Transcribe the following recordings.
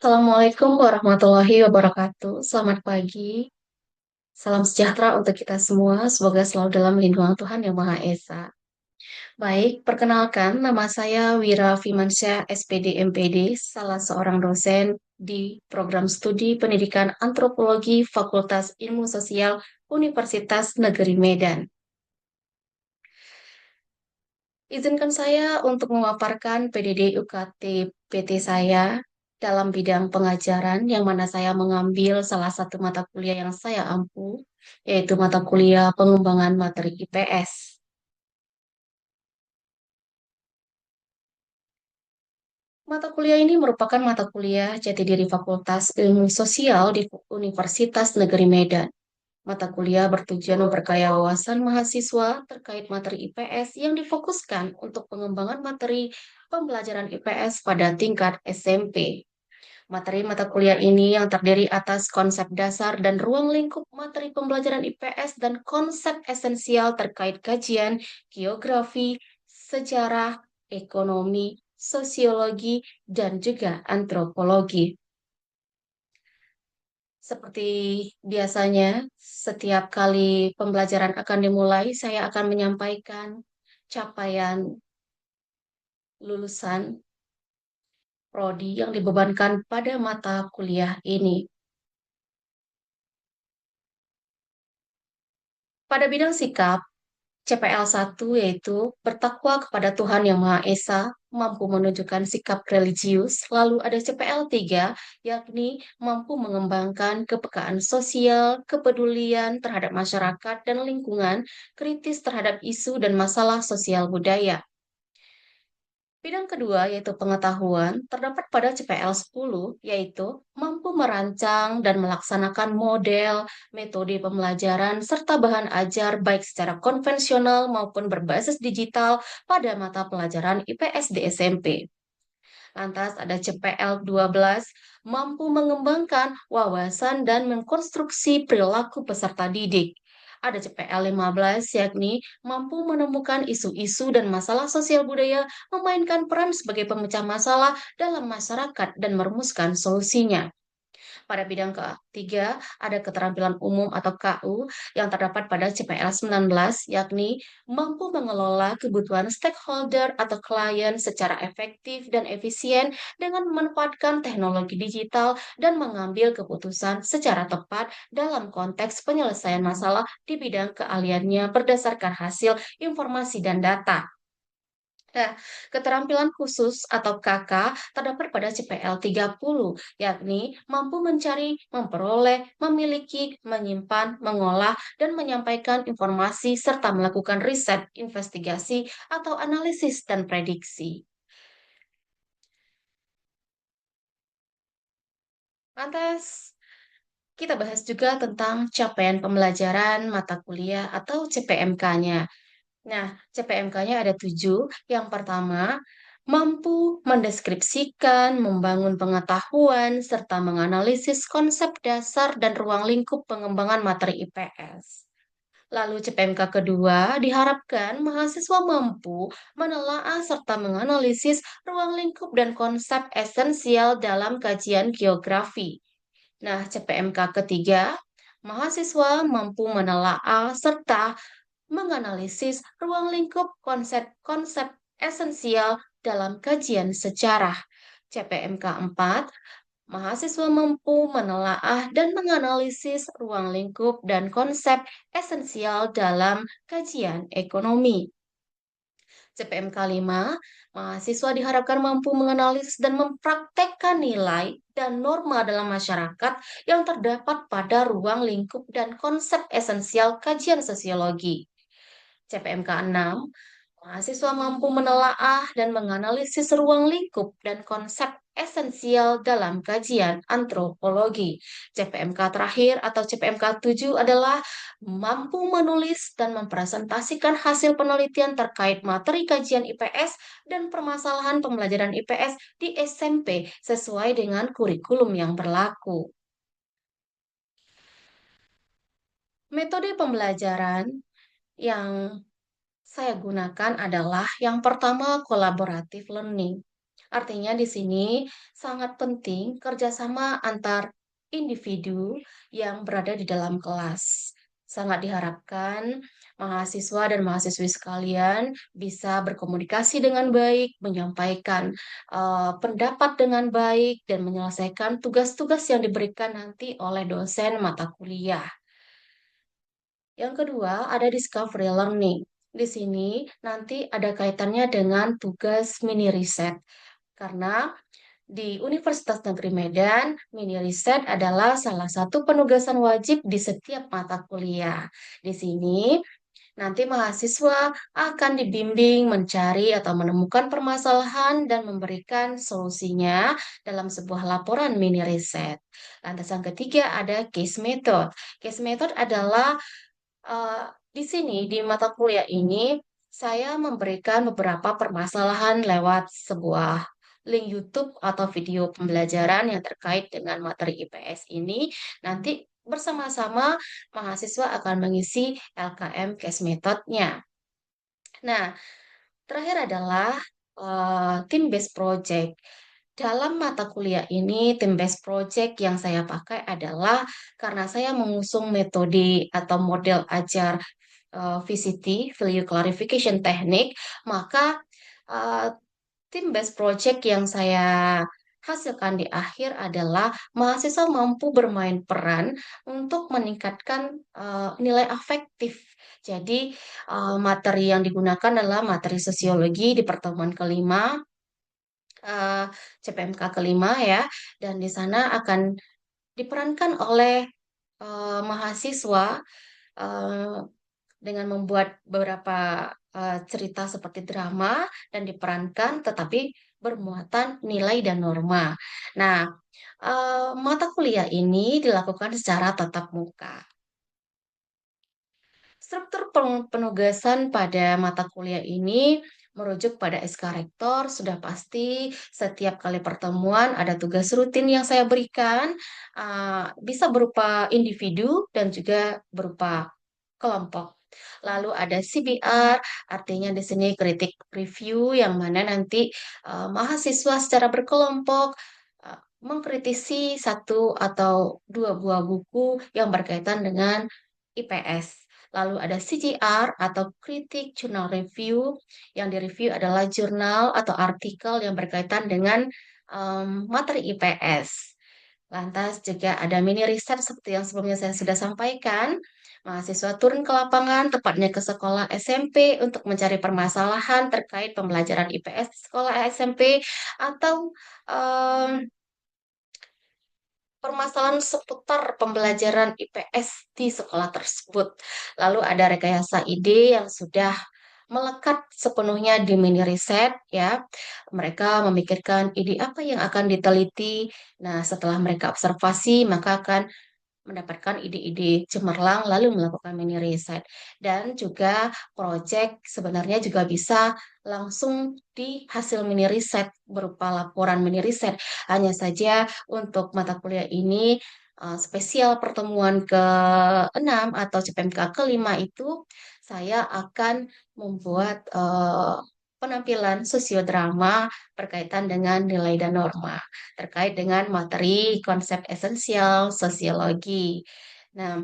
Assalamualaikum warahmatullahi wabarakatuh. Selamat pagi. Salam sejahtera untuk kita semua. Semoga selalu dalam lindungan Tuhan Yang Maha Esa. Baik, perkenalkan nama saya Wira Fimansyah, SPD MPD, salah seorang dosen di program studi pendidikan antropologi Fakultas Ilmu Sosial Universitas Negeri Medan. Izinkan saya untuk memaparkan PDD UKT PT saya dalam bidang pengajaran, yang mana saya mengambil salah satu mata kuliah yang saya ampu, yaitu mata kuliah pengembangan materi IPS. Mata kuliah ini merupakan mata kuliah jati diri Fakultas Ilmu Sosial di Universitas Negeri Medan. Mata kuliah bertujuan memperkaya wawasan mahasiswa terkait materi IPS yang difokuskan untuk pengembangan materi pembelajaran IPS pada tingkat SMP. Materi mata kuliah ini yang terdiri atas konsep dasar dan ruang lingkup materi pembelajaran IPS dan konsep esensial terkait kajian, geografi, sejarah, ekonomi, sosiologi, dan juga antropologi. Seperti biasanya, setiap kali pembelajaran akan dimulai, saya akan menyampaikan capaian lulusan prodi yang dibebankan pada mata kuliah ini. Pada bidang sikap, CPL 1 yaitu bertakwa kepada Tuhan Yang Maha Esa, mampu menunjukkan sikap religius. Lalu ada CPL 3, yakni mampu mengembangkan kepekaan sosial, kepedulian terhadap masyarakat dan lingkungan, kritis terhadap isu dan masalah sosial budaya. Bidang kedua yaitu pengetahuan, terdapat pada CPL 10, yaitu mampu merancang dan melaksanakan model, metode pembelajaran, serta bahan ajar baik secara konvensional maupun berbasis digital pada mata pelajaran IPS di SMP. Lantas ada CPL 12, mampu mengembangkan wawasan dan mengkonstruksi perilaku peserta didik. Ada CPL 15, yakni mampu menemukan isu-isu dan masalah sosial budaya, memainkan peran sebagai pemecah masalah dalam masyarakat dan merumuskan solusinya. Pada bidang ketiga, ada keterampilan umum atau KU yang terdapat pada CPL 19, yakni mampu mengelola kebutuhan stakeholder atau klien secara efektif dan efisien dengan memanfaatkan teknologi digital dan mengambil keputusan secara tepat dalam konteks penyelesaian masalah di bidang keahliannya berdasarkan hasil informasi dan data. Nah, keterampilan khusus atau KK terdapat pada CPL 30, yakni mampu mencari, memperoleh, memiliki, menyimpan, mengolah, dan menyampaikan informasi serta melakukan riset, investigasi, atau analisis dan prediksi. Lantas, kita bahas juga tentang capaian pembelajaran mata kuliah atau CPMK-nya. Nah, CPMK-nya ada 7. Yang pertama, mampu mendeskripsikan, membangun pengetahuan, serta menganalisis konsep dasar dan ruang lingkup pengembangan materi IPS. Lalu CPMK kedua diharapkan mahasiswa mampu menelaah serta menganalisis ruang lingkup dan konsep esensial dalam kajian geografi. Nah, CPMK ketiga, mahasiswa mampu menelaah serta menganalisis ruang lingkup konsep-konsep esensial dalam kajian sejarah. CPMK 4, mahasiswa mampu menelaah dan menganalisis ruang lingkup dan konsep esensial dalam kajian ekonomi. CPMK 5, mahasiswa diharapkan mampu menganalisis dan mempraktekkan nilai dan norma dalam masyarakat yang terdapat pada ruang lingkup dan konsep esensial kajian sosiologi. CPMK 6, mahasiswa mampu menelaah dan menganalisis ruang lingkup dan konsep esensial dalam kajian antropologi. CPMK terakhir atau CPMK 7 adalah mampu menulis dan mempresentasikan hasil penelitian terkait materi kajian IPS dan permasalahan pembelajaran IPS di SMP sesuai dengan kurikulum yang berlaku. Metode pembelajaran yang saya gunakan adalah yang pertama collaborative learning Artinya di sini sangat penting kerjasama antar individu yang berada di dalam kelas. Sangat diharapkan mahasiswa dan mahasiswi sekalian bisa berkomunikasi dengan baik, menyampaikan pendapat dengan baik, dan menyelesaikan tugas-tugas yang diberikan nanti oleh dosen mata kuliah. Yang kedua, ada discovery learning. Di sini nanti ada kaitannya dengan tugas mini riset. Karena di Universitas Negeri Medan, mini riset adalah salah satu penugasan wajib di setiap mata kuliah. Di sini nanti mahasiswa akan dibimbing mencari atau menemukan permasalahan dan memberikan solusinya dalam sebuah laporan mini riset. Lantas yang ketiga ada case method. Case method adalah di sini, di mata kuliah ini, saya memberikan beberapa permasalahan lewat sebuah link YouTube atau video pembelajaran yang terkait dengan materi IPS ini. Nanti bersama-sama mahasiswa akan mengisi LKM case methodnya. Nah, terakhir adalah team based project. Dalam mata kuliah ini, team based project yang saya pakai adalah karena saya mengusung metode atau model ajar VCT, Value Clarification Technique, maka uh, tim based project yang saya hasilkan di akhir adalah mahasiswa mampu bermain peran untuk meningkatkan nilai afektif. Jadi, materi yang digunakan adalah materi sosiologi di pertemuan kelima, eh, CPMK kelima ya, dan di sana akan diperankan oleh mahasiswa eh, dengan membuat beberapa cerita seperti drama dan diperankan, tetapi bermuatan nilai dan norma. Nah, mata kuliah ini dilakukan secara tatap muka. Struktur penugasan pada mata kuliah ini merujuk pada SK Rektor, sudah pasti setiap kali pertemuan ada tugas rutin yang saya berikan, bisa berupa individu dan juga berupa kelompok. Lalu ada CBR, artinya di sini kritik review yang mana nanti mahasiswa secara berkelompok mengkritisi satu atau dua buah buku yang berkaitan dengan IPS. Lalu ada CJR atau Critic Journal Review, yang direview adalah jurnal atau artikel yang berkaitan dengan materi IPS. Lantas juga ada mini riset seperti yang sebelumnya saya sudah sampaikan. Mahasiswa turun ke lapangan, tepatnya ke sekolah SMP untuk mencari permasalahan terkait pembelajaran IPS di sekolah SMP atau em, permasalahan seputar pembelajaran IPS di sekolah tersebut. Lalu ada rekayasa ide yang sudah melekat sepenuhnya di mini riset ya. Mereka memikirkan ide apa yang akan diteliti. Nah, setelah mereka observasi, maka akan mendapatkan ide-ide cemerlang lalu melakukan mini riset. Dan juga proyek sebenarnya juga bisa langsung di hasil mini riset berupa laporan mini riset. Hanya saja untuk mata kuliah ini spesial pertemuan ke-6 atau CPMK kelima itu saya akan membuat penampilan sosiodrama berkaitan dengan nilai dan norma terkait dengan materi konsep esensial sosiologi. Nah,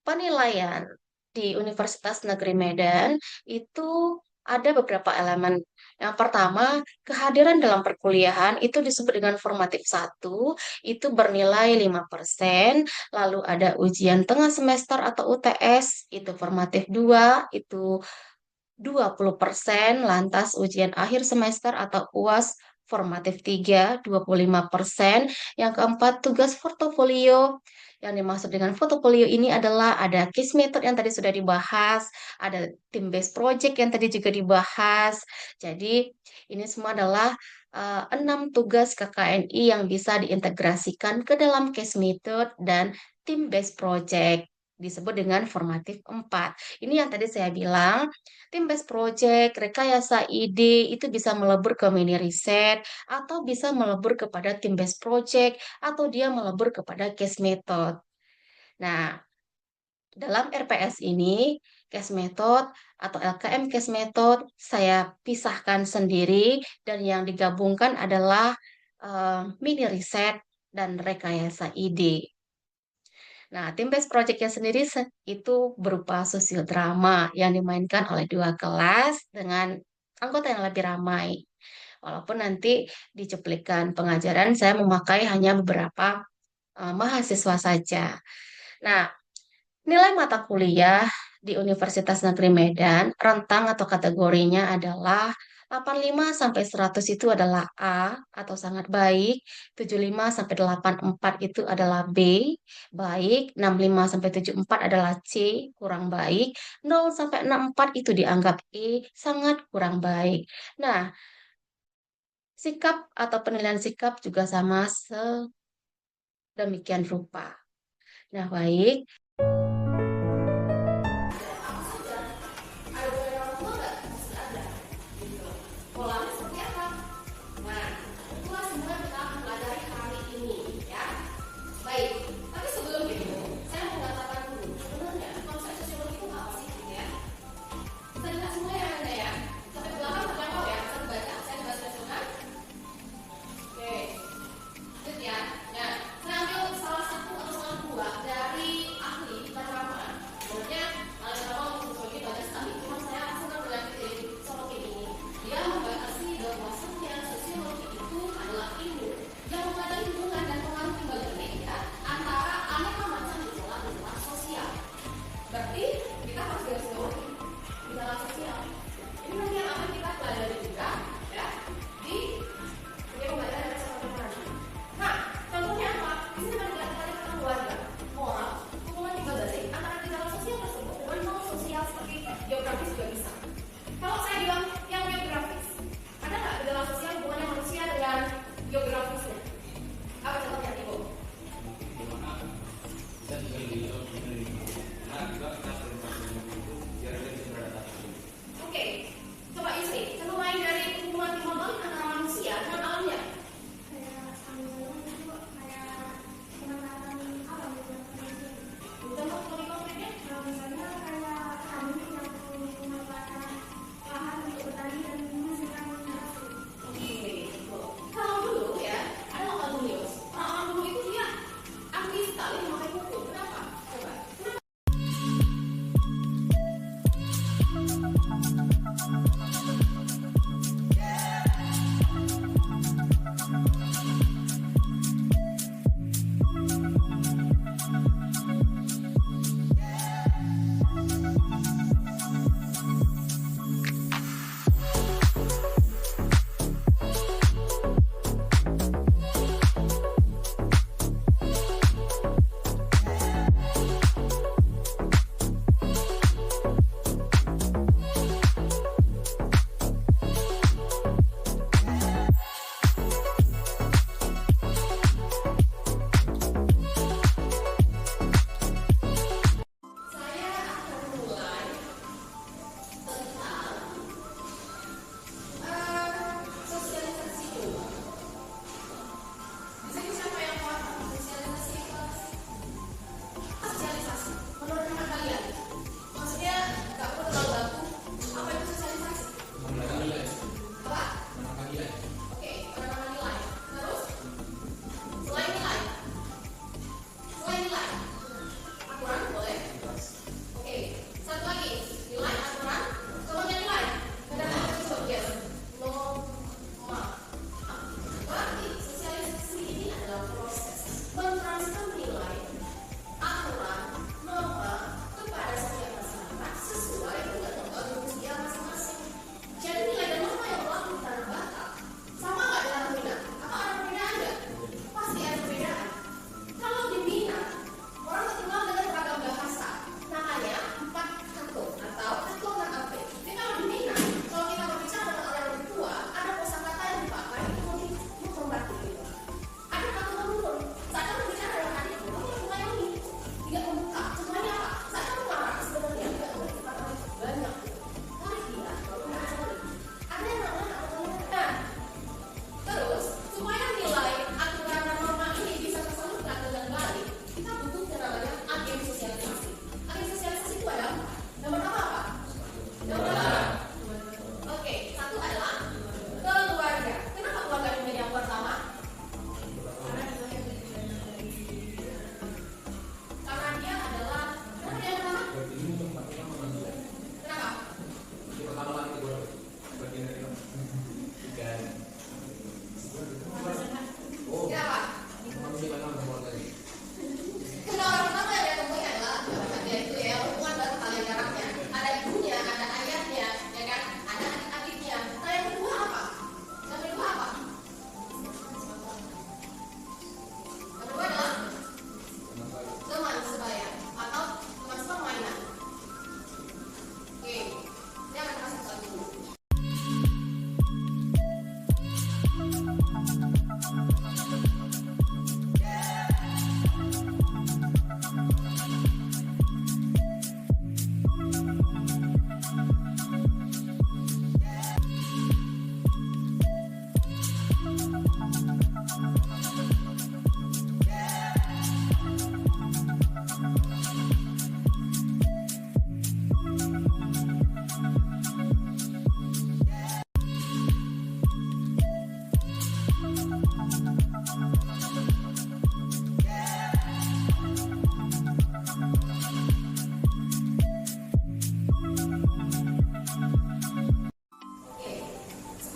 penilaian di Universitas Negeri Medan itu ada beberapa elemen. Yang pertama, kehadiran dalam perkuliahan itu disebut dengan formatif satu, itu bernilai 5%. Lalu ada ujian tengah semester atau UTS, itu formatif 2, itu 20%, lantas ujian akhir semester atau UAS formatif 3, 25%. Yang keempat, tugas portofolio. Yang dimaksud dengan portofolio ini adalah ada case method yang tadi sudah dibahas, ada team based project yang tadi juga dibahas. Jadi, ini semua adalah 6 tugas KKNI yang bisa diintegrasikan ke dalam case method dan team based project. Disebut dengan formatif 4. Ini yang tadi saya bilang, tim based project, rekayasa ide itu bisa melebur ke mini riset atau bisa melebur kepada tim based project atau dia melebur kepada case method. Nah, dalam RPS ini case method atau LKM case method saya pisahkan sendiri dan yang digabungkan adalah mini riset dan rekayasa ide. Nah, tim based project-nya sendiri itu berupa sosiodrama yang dimainkan oleh dua kelas dengan anggota yang lebih ramai. Walaupun nanti di cuplikan pengajaran saya memakai hanya beberapa mahasiswa saja. Nah, nilai mata kuliah di Universitas Negeri Medan, rentang atau kategorinya adalah 85 sampai 100 itu adalah A atau sangat baik, 75 sampai 84 itu adalah B, baik, 65 sampai 74 adalah C, kurang baik, 0 sampai 64 itu dianggap E, sangat kurang baik. Nah, sikap atau penilaian sikap juga sama sedemikian rupa. Nah, baik. Polanya seperti apa? Nah, itulah semua yang kita akan pelajari hari ini, ya. Baik, tapi sebelum itu, saya mau mengatakan dulu, sebenarnya konsep sosiologi itu apa sih, gitu ya? Kita lihat semua ya, Anda ya. Sampai belakang terjangkau ya, saya baca, saya baca dengan. Oke, lanjut ya. Nah, saya ambil salah satu atau salah dua dari akun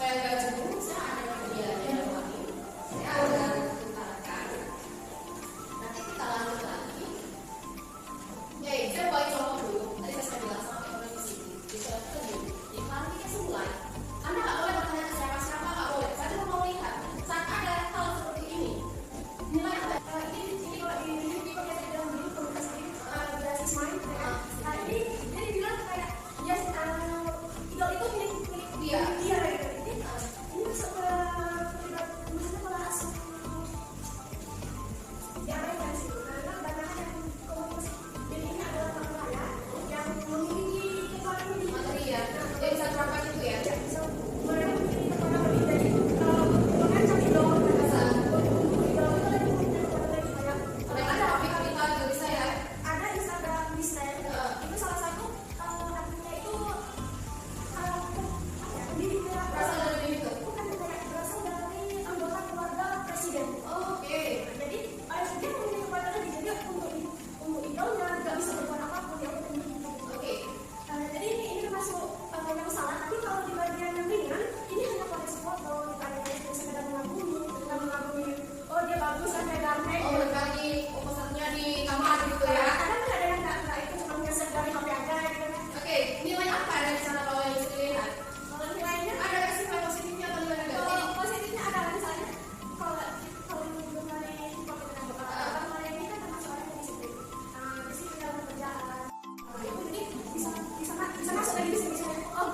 supaya nggak jenuh, saya ada medianya dalam lagi. Saya akan utarakan. Nanti kita lanjut lagi. Oke, saya buat contoh dulu. Tadi saya sudah bilang sama teman di sini. Di shelter di nanti semulai. Anda nggak boleh bertanya ke siapa-siapa, nggak boleh. Saya cuma mau lihat saat ada hal seperti ini. Nilai apa? Ini kalau di kalau saya bilang begini komunitas ini berbasis main, kan? Nah ini dia dibilang kayak ya idol itu milik dia gitu. Ini masuk ke maksudnya kelas ya mereka di situ. Karena banyak yang komunitas ini adalah orang kaya yang memiliki kekuatan lebih materi ya. Dia bisa terapkan itu ya. Ya, bisa mereka memiliki kekuatan lebih. Jadi mengancam idol mereka idol itu lebih punya kekuatan lebih banyak. Mereka ada kita juga bisa ya. Ada Instagram Disney itu salah satu artinya itu pendidik Berasal dari diri itu. bukan kayak berasal dari anggota keluarga presiden. Oke. Jadi dia memiliki kekuatan lebih. Jadi untuk idolnya nggak bisa berbuat apapun ya udah gitu. Oke. Jadi ini termasuk yang salah. Tapi kalau di bagian yang ringan ini hanya koleksi foto, kita sekedar mengagumi. Oh dia bagus, ada ganteng. Oh, berbagi posternya di kamar gitu ya. Kadang ada yang nggak itu cuma ngeset dari HP aja gitu kan. Oke, nilai apa ada di sana kalau yang bisa dilihat? Kalau nilainya Ada sifat positifnya atau nilai negatif? kalau positifnya ada misalnya kalau belum dari foto dengan bapak kalau ini kan termasuk orang yang disiplin. Disiplin dalam pekerjaan. Jadi bisa masuk dari bisnis misalnya. Oh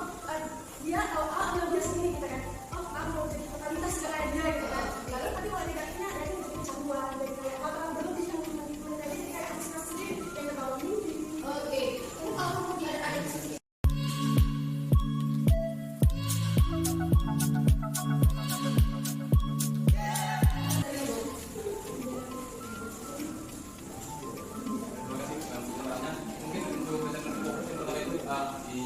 dia ambil dia sendiri gitu kan. Oh aku mau jadi totalitas juga kayak dia gitu kan. Lalu tapi kalau negatifnya ada yang jadi kecanduan jadi kayak orang berlebih yang manipulasi jadi kayak halusinasi sendiri yang terbawa mimpi. Oke. Ini kalau kemudian ada di sini. Mungkin untuk menentukan fokus yang pertama itu di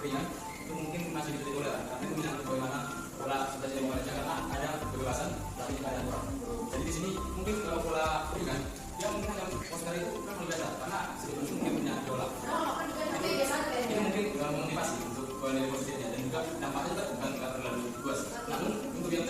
ringan itu mungkin masih bisa ditoleran tapi kemudian bagaimana pola seperti yang mengajarkan ada kebebasan tapi tidak ada aturan. Jadi di sini mungkin kalau pola ringan dia mungkin hanya poster itu kan lebih biasa karena sebelumnya mungkin punya idola. Kan juga nanti biasa Ini mungkin memotivasi untuk nilai positifnya dan juga dampaknya juga bukan terlalu luas. Namun untuk yang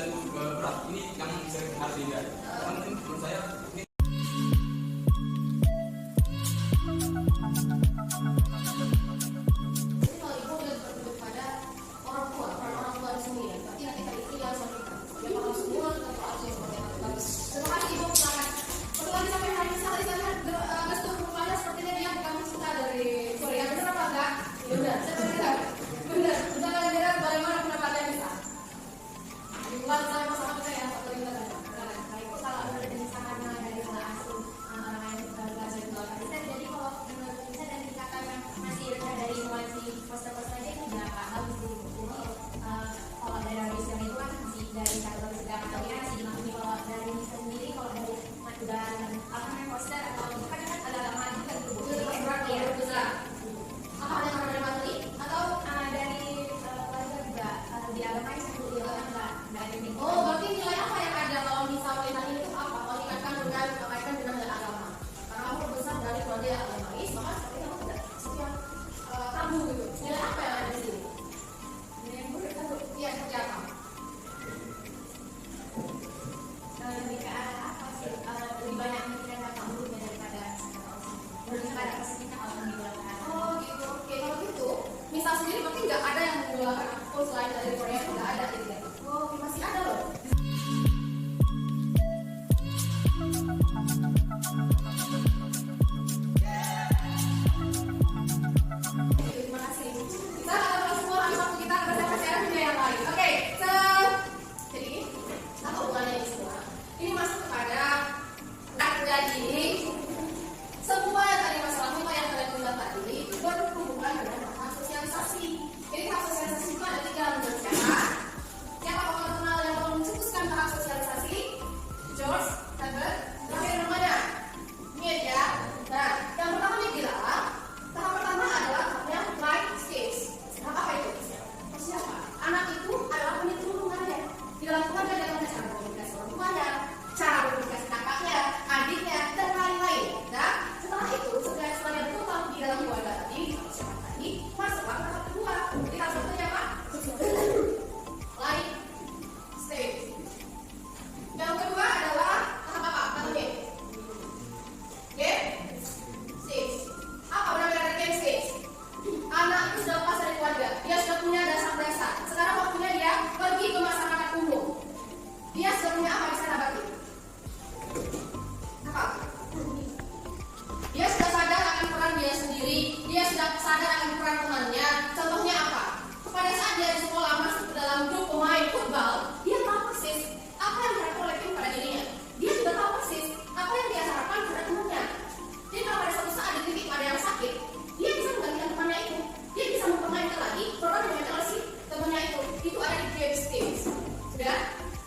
stage. Sudah?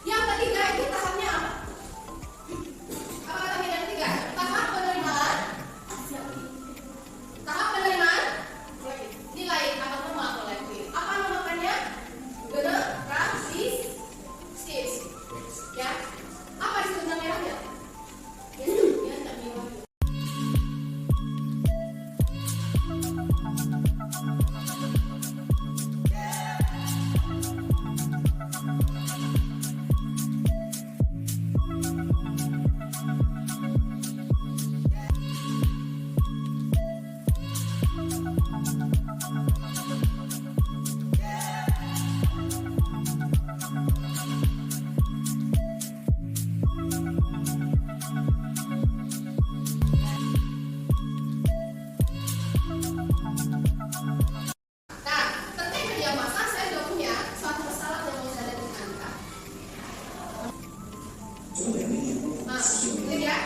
Yang ketiga ini tahapnya apa? Apa tahapnya yang ketiga? Tahap penerimaan. Tahap penerimaan nilai atau normal kolektif. Apa namakannya? Generasi stage. Ya. Apa disebut nama merahnya? Ya, tak merah. Nah, terkait media massa, saya juga punya suatu masalah yang mau saya dengarkan. Nah, ini ya.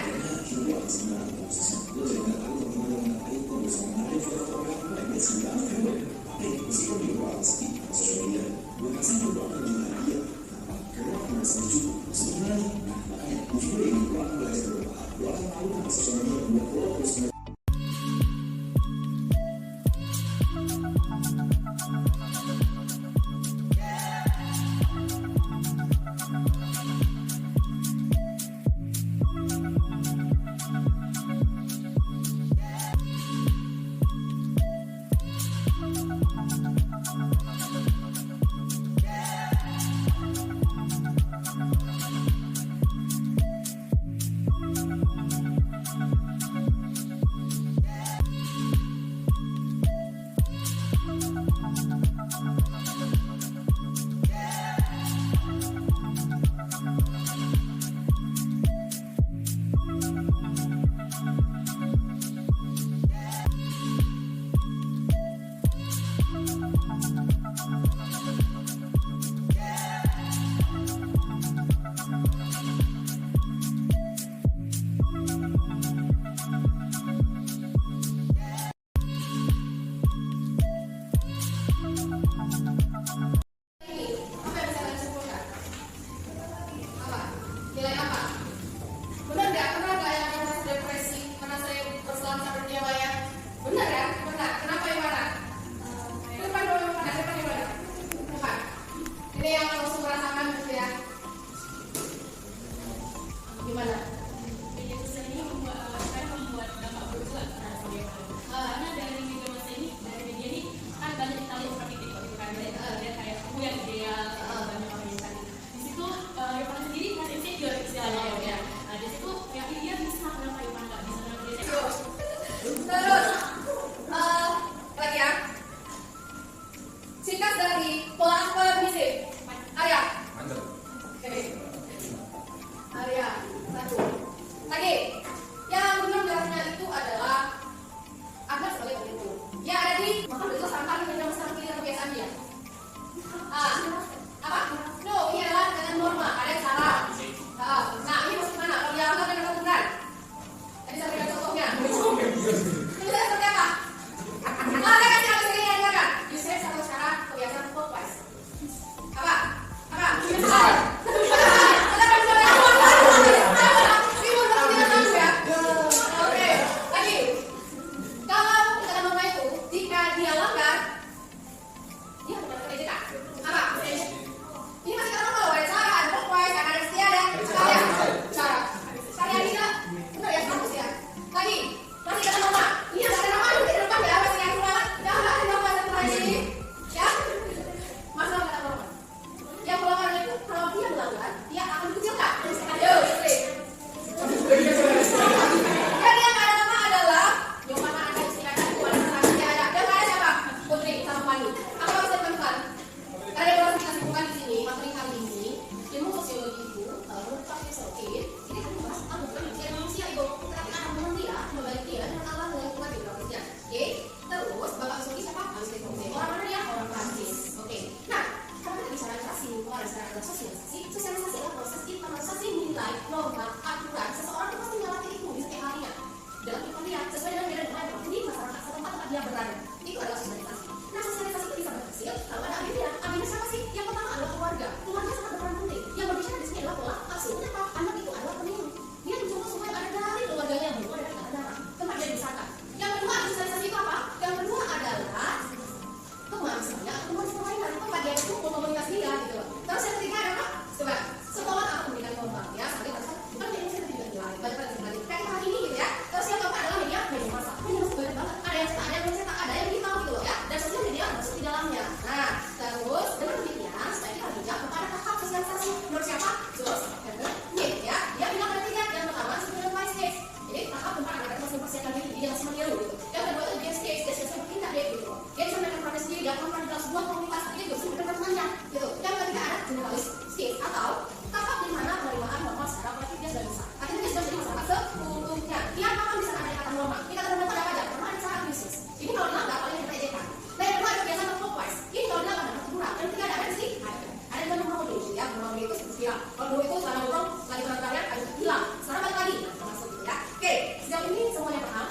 atau tahap di mana penerimaan normal secara kolektif dia sudah bisa. Artinya dia sudah jadi masyarakat seutuhnya. Dia kapan bisa ada ikatan norma? Ikatan norma itu ada apa aja? Norma ada secara krisis. Ini kalau dilanggar paling kita ejekan. Dan yang kedua ada kebiasaan clockwise. Ini kalau dilanggar ada teguran. Dan ketiga ada sih ada yang norma model ya. Norma model itu seperti hilang. Kalau dulu itu sekarang burung lagi terakhir ada hilang. Sekarang balik lagi. Nah, termasuk itu ya. Oke, sejauh ini semuanya paham?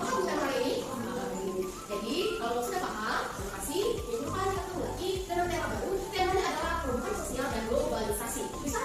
Paham bukan hari ini? Jadi kalau sudah paham, terima kasih. Minggu depan kita ketemu lagi dengan tema baru. Temanya adalah perubahan sosial dan globalisasi. Bisa